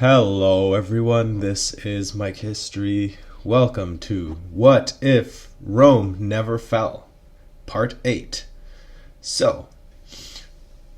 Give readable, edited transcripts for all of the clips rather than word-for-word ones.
Hello, everyone. This is Mike History. Welcome to What If Rome Never Fell? Part 8. So,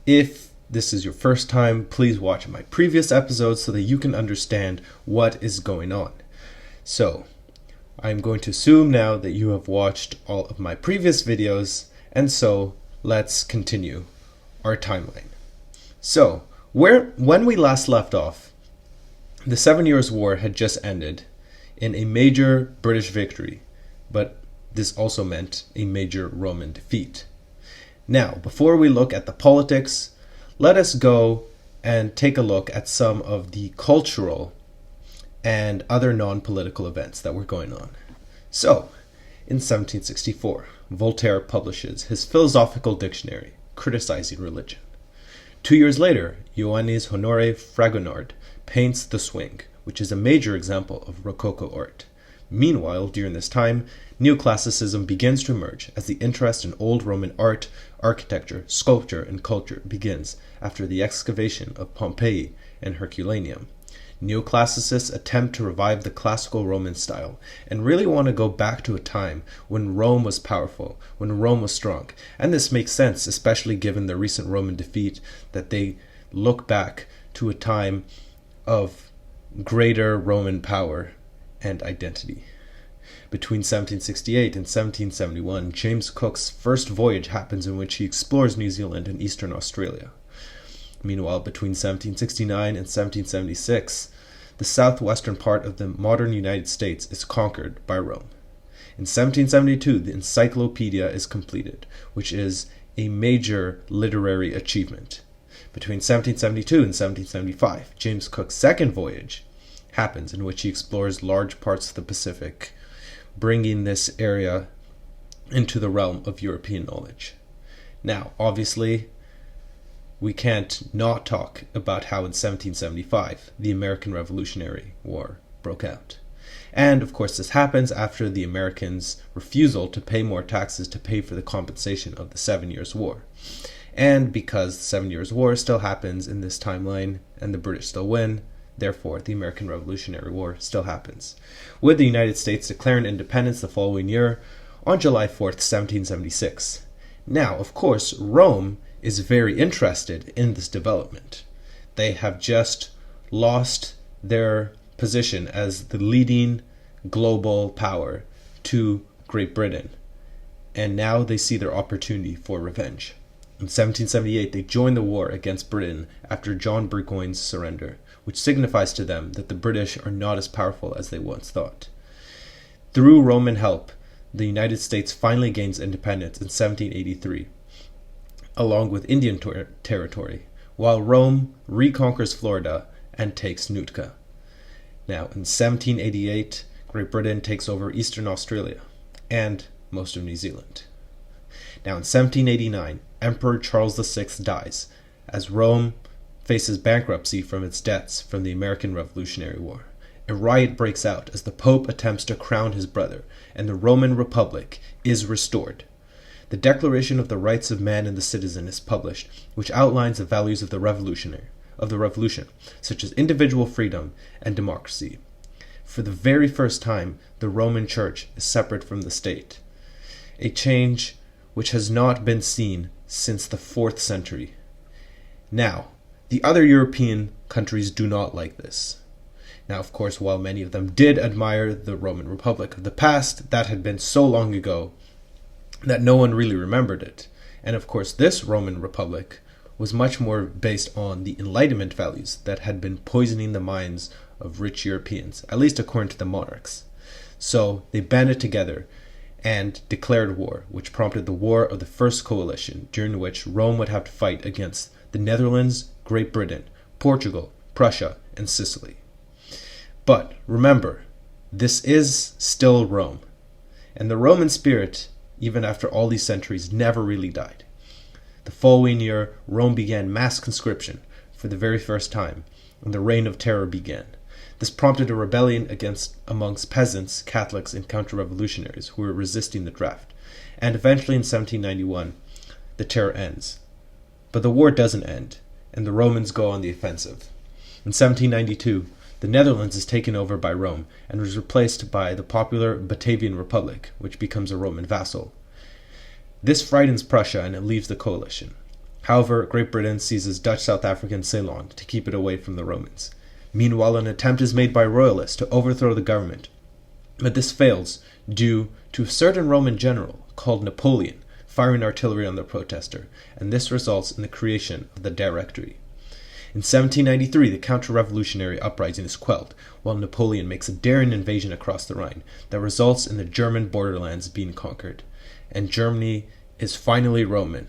if this is your first time, please watch my previous episodes so that you can understand what is going on. So, I'm going to assume now that you have watched all of my previous videos, and so let's continue our timeline. So, when we last left off, the 7 Years' War had just ended in a major British victory, but this also meant a major Roman defeat. Now, before we look at the politics, let us go and take a look at some of the cultural and other non-political events that were going on. So, in 1764, Voltaire publishes his philosophical dictionary criticizing religion. 2 years later, Ioannis Honore Fragonard paints The Swing, which is a major example of Rococo art. Meanwhile, during this time, neoclassicism begins to emerge as the interest in old Roman art, architecture, sculpture, and culture begins after the excavation of Pompeii and Herculaneum. Neoclassicists attempt to revive the classical Roman style and really want to go back to a time when Rome was powerful, when Rome was strong. And this makes sense, especially given the recent Roman defeat, that they look back to a time of greater Roman power and identity. Between 1768 and 1771, James Cook's first voyage happens in which he explores New Zealand and eastern Australia. Meanwhile, between 1769 and 1776, the southwestern part of the modern United States is conquered by Rome. In 1772, the Encyclopedia is completed, which is a major literary achievement. Between 1772 and 1775, James Cook's second voyage happens in which he explores large parts of the Pacific, bringing this area into the realm of European knowledge. Now, obviously, we can't not talk about how in 1775 the American Revolutionary War broke out. And, of course, this happens after the Americans' refusal to pay more taxes to pay for the compensation of the 7 Years' War. And because the 7 Years' War still happens in this timeline and the British still win, therefore the American Revolutionary War still happens, with the United States declaring independence the following year on July 4th, 1776. Now, of course, Rome is very interested in this development. They have just lost their position as the leading global power to Great Britain, and now they see their opportunity for revenge. In 1778, they joined the war against Britain after John Burgoyne's surrender, which signifies to them that the British are not as powerful as they once thought. Through Roman help, the United States finally gains independence in 1783, along with Indian territory, while Rome reconquers Florida and takes Nootka. Now, in 1788, Great Britain takes over eastern Australia and most of New Zealand. Now, in 1789, Emperor Charles VI dies, as Rome faces bankruptcy from its debts from the American Revolutionary War. A riot breaks out as the Pope attempts to crown his brother, and the Roman Republic is restored. The Declaration of the Rights of Man and the Citizen is published, which outlines the values of the revolution, such as individual freedom and democracy. For the very first time, the Roman Church is separate from the state, a change which has not been seen since the 4th century. Now, the other European countries do not like this. Now, of course, while many of them did admire the Roman Republic of the past, that had been so long ago that no one really remembered it. And of course, this Roman Republic was much more based on the Enlightenment values that had been poisoning the minds of rich Europeans, at least according to the monarchs. So they banded together and declared war, which prompted the War of the First Coalition, during which Rome would have to fight against the Netherlands, Great Britain, Portugal, Prussia, and Sicily. But remember, this is still Rome, and the Roman spirit, even after all these centuries, never really died. The following year, Rome began mass conscription for the very first time, and the Reign of Terror began. This prompted a rebellion amongst peasants, Catholics, and counter-revolutionaries who were resisting the draft. And eventually in 1791, the terror ends. But the war doesn't end, and the Romans go on the offensive. In 1792, the Netherlands is taken over by Rome and was replaced by the popular Batavian Republic, which becomes a Roman vassal. This frightens Prussia and it leaves the coalition. However, Great Britain seizes Dutch South Africa and Ceylon to keep it away from the Romans. Meanwhile, an attempt is made by royalists to overthrow the government, but this fails due to a certain Roman general called Napoleon firing artillery on the protester, and this results in the creation of the Directory. In 1793, the counter-revolutionary uprising is quelled, while Napoleon makes a daring invasion across the Rhine that results in the German borderlands being conquered, and Germany is finally Roman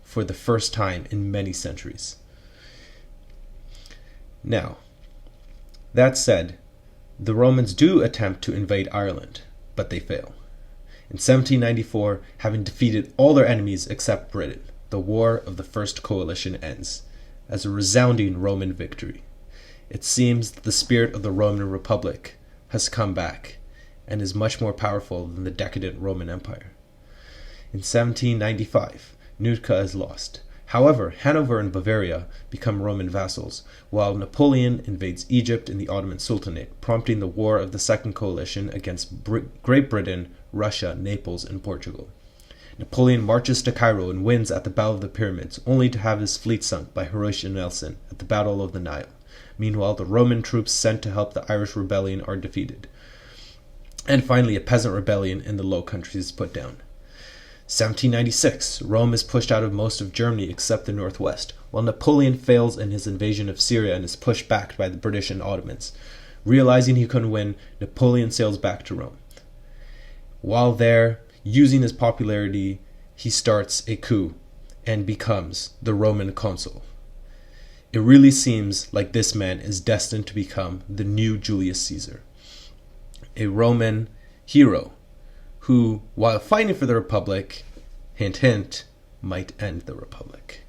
for the first time in many centuries. Now, that said, the Romans do attempt to invade Ireland, but they fail. In 1794, having defeated all their enemies except Britain, the War of the First Coalition ends, as a resounding Roman victory. It seems that the spirit of the Roman Republic has come back and is much more powerful than the decadent Roman Empire. In 1795, Nootka is lost. However, Hanover and Bavaria become Roman vassals, while Napoleon invades Egypt and the Ottoman Sultanate, prompting the War of the Second Coalition against Great Britain, Russia, Naples, and Portugal. Napoleon marches to Cairo and wins at the Battle of the Pyramids, only to have his fleet sunk by Horatio Nelson at the Battle of the Nile. Meanwhile, the Roman troops sent to help the Irish rebellion are defeated. And finally, a peasant rebellion in the Low Countries is put down. 1796, Rome is pushed out of most of Germany except the northwest, while Napoleon fails in his invasion of Syria and is pushed back by the British and Ottomans. Realizing he couldn't win, Napoleon sails back to Rome. While there, using his popularity, he starts a coup and becomes the Roman consul. It really seems like this man is destined to become the new Julius Caesar, a Roman hero who, while fighting for the Republic, hint hint, might end the Republic.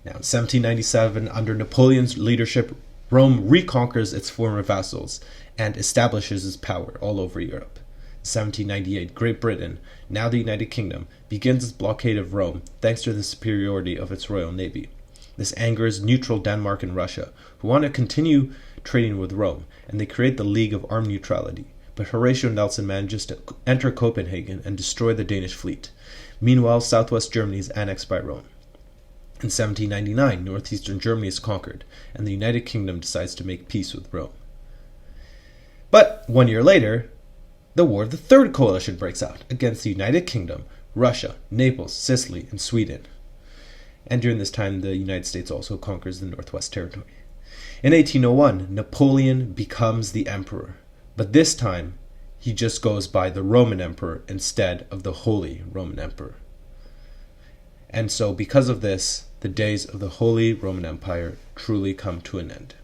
Now, in 1797, under Napoleon's leadership, Rome reconquers its former vassals and establishes its power all over Europe. In 1798, Great Britain, now the United Kingdom, begins its blockade of Rome thanks to the superiority of its royal navy. This angers neutral Denmark and Russia, who want to continue trading with Rome, and they create the League of Armed Neutrality. But Horatio Nelson manages to enter Copenhagen and destroy the Danish fleet. Meanwhile, southwest Germany is annexed by Rome. In 1799, northeastern Germany is conquered, and the United Kingdom decides to make peace with Rome. But 1 year later, the War of the Third Coalition breaks out against the United Kingdom, Russia, Naples, Sicily, and Sweden. And during this time, the United States also conquers the Northwest Territory. In 1801, Napoleon becomes the emperor. But this time, he just goes by the Roman Emperor instead of the Holy Roman Emperor. And so, because of this, the days of the Holy Roman Empire truly come to an end.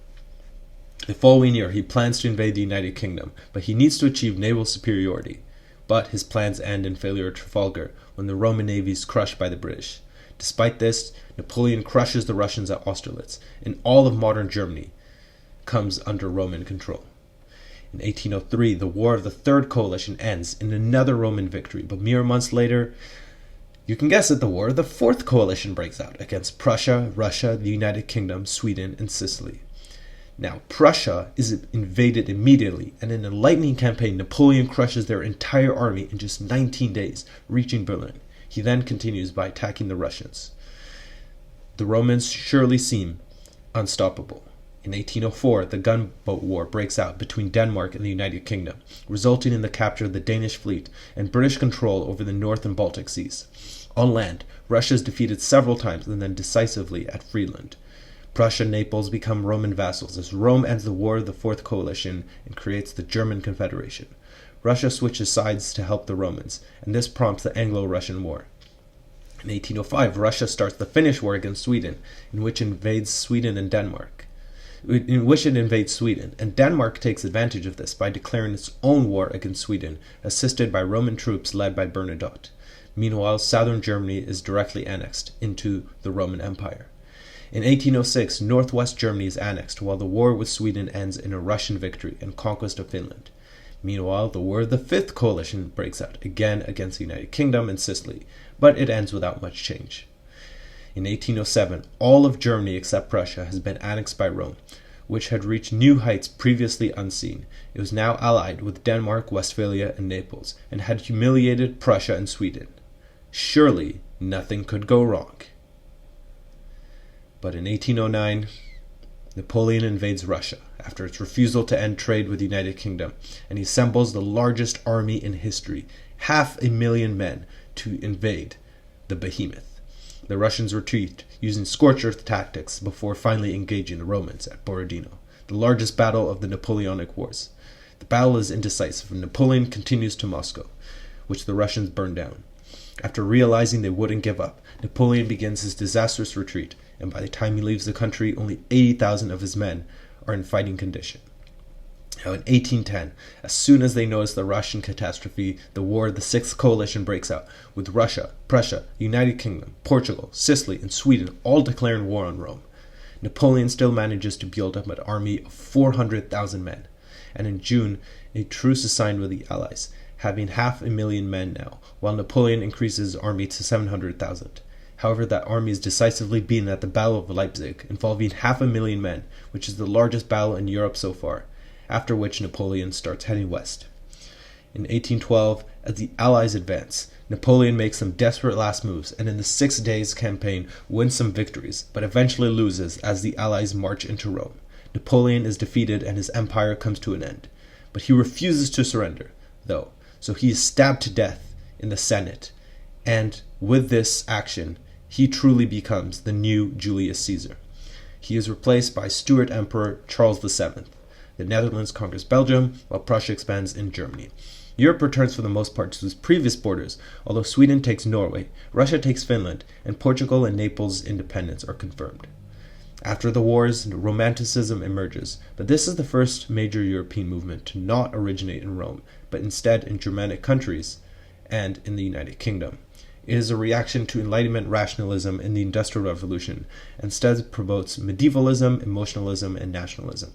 The following year, he plans to invade the United Kingdom, but he needs to achieve naval superiority. But his plans end in failure at Trafalgar when the Roman navy is crushed by the British. Despite this, Napoleon crushes the Russians at Austerlitz, and all of modern Germany comes under Roman control. In 1803, the War of the Third Coalition ends in another Roman victory, but mere months later, you can guess it, the War of the Fourth Coalition breaks out against Prussia, Russia, the United Kingdom, Sweden, and Sicily. Now, Prussia is invaded immediately, and in a lightning campaign, Napoleon crushes their entire army in just 19 days, reaching Berlin. He then continues by attacking the Russians. The Romans surely seem unstoppable. In 1804, the gunboat war breaks out between Denmark and the United Kingdom, resulting in the capture of the Danish fleet and British control over the North and Baltic seas. On land, Russia is defeated several times and then decisively at Friedland. Prussia and Naples become Roman vassals as Rome ends the War of the Fourth Coalition and creates the German Confederation. Russia switches sides to help the Romans, and this prompts the Anglo-Russian War. In 1805, Russia starts the Finnish War against Sweden, in which it invades Sweden, and Denmark takes advantage of this by declaring its own war against Sweden, assisted by Roman troops led by Bernadotte. Meanwhile, southern Germany is directly annexed into the Roman Empire. In 1806, northwest Germany is annexed, while the war with Sweden ends in a Russian victory and conquest of Finland. Meanwhile, the War of the Fifth Coalition breaks out, again against the United Kingdom and Sicily, but it ends without much change. In 1807, all of Germany except Prussia has been annexed by Rome, which had reached new heights previously unseen. It was now allied with Denmark, Westphalia, and Naples, and had humiliated Prussia and Sweden. Surely nothing could go wrong. But in 1809, Napoleon invades Russia after its refusal to end trade with the United Kingdom, and he assembles the largest army in history, 500,000 men, to invade the behemoth. The Russians retreat using scorched earth tactics before finally engaging the Romans at Borodino, the largest battle of the Napoleonic Wars. The battle is indecisive, and Napoleon continues to Moscow, which the Russians burn down. After realizing they wouldn't give up, Napoleon begins his disastrous retreat, and by the time he leaves the country, only 80,000 of his men are in fighting condition. Now in 1810, as soon as they notice the Russian catastrophe, the Sixth Coalition breaks out, with Russia, Prussia, the United Kingdom, Portugal, Sicily, and Sweden all declaring war on Rome. Napoleon still manages to build up an army of 400,000 men, and in June, a truce is signed with the Allies, having 500,000 men now, while Napoleon increases his army to 700,000. However, that army is decisively beaten at the Battle of Leipzig, involving 500,000 men, which is the largest battle in Europe so far, after which Napoleon starts heading west. In 1812, as the Allies advance, Napoleon makes some desperate last moves, and in the 6 days campaign wins some victories, but eventually loses as the Allies march into Rome. Napoleon is defeated and his empire comes to an end. But he refuses to surrender, though, so he is stabbed to death in the Senate, and with this action, he truly becomes the new Julius Caesar. He is replaced by Stuart Emperor Charles VII. The Netherlands conquers Belgium, while Prussia expands in Germany. Europe returns for the most part to its previous borders, although Sweden takes Norway, Russia takes Finland, and Portugal and Naples' independence are confirmed. After the wars, Romanticism emerges, but this is the first major European movement to not originate in Rome, but instead in Germanic countries and in the United Kingdom. It is a reaction to Enlightenment rationalism in the Industrial Revolution, and instead promotes medievalism, emotionalism, and nationalism.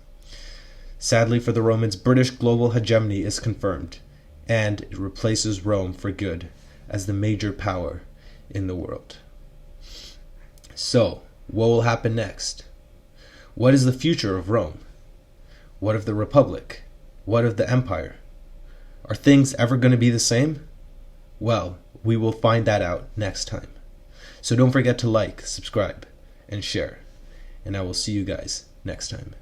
Sadly for the Romans, British global hegemony is confirmed, and it replaces Rome for good as the major power in the world. So, what will happen next? What is the future of Rome? What of the Republic? What of the Empire? Are things ever going to be the same? Well, we will find that out next time. So don't forget to like, subscribe, and share. And I will see you guys next time.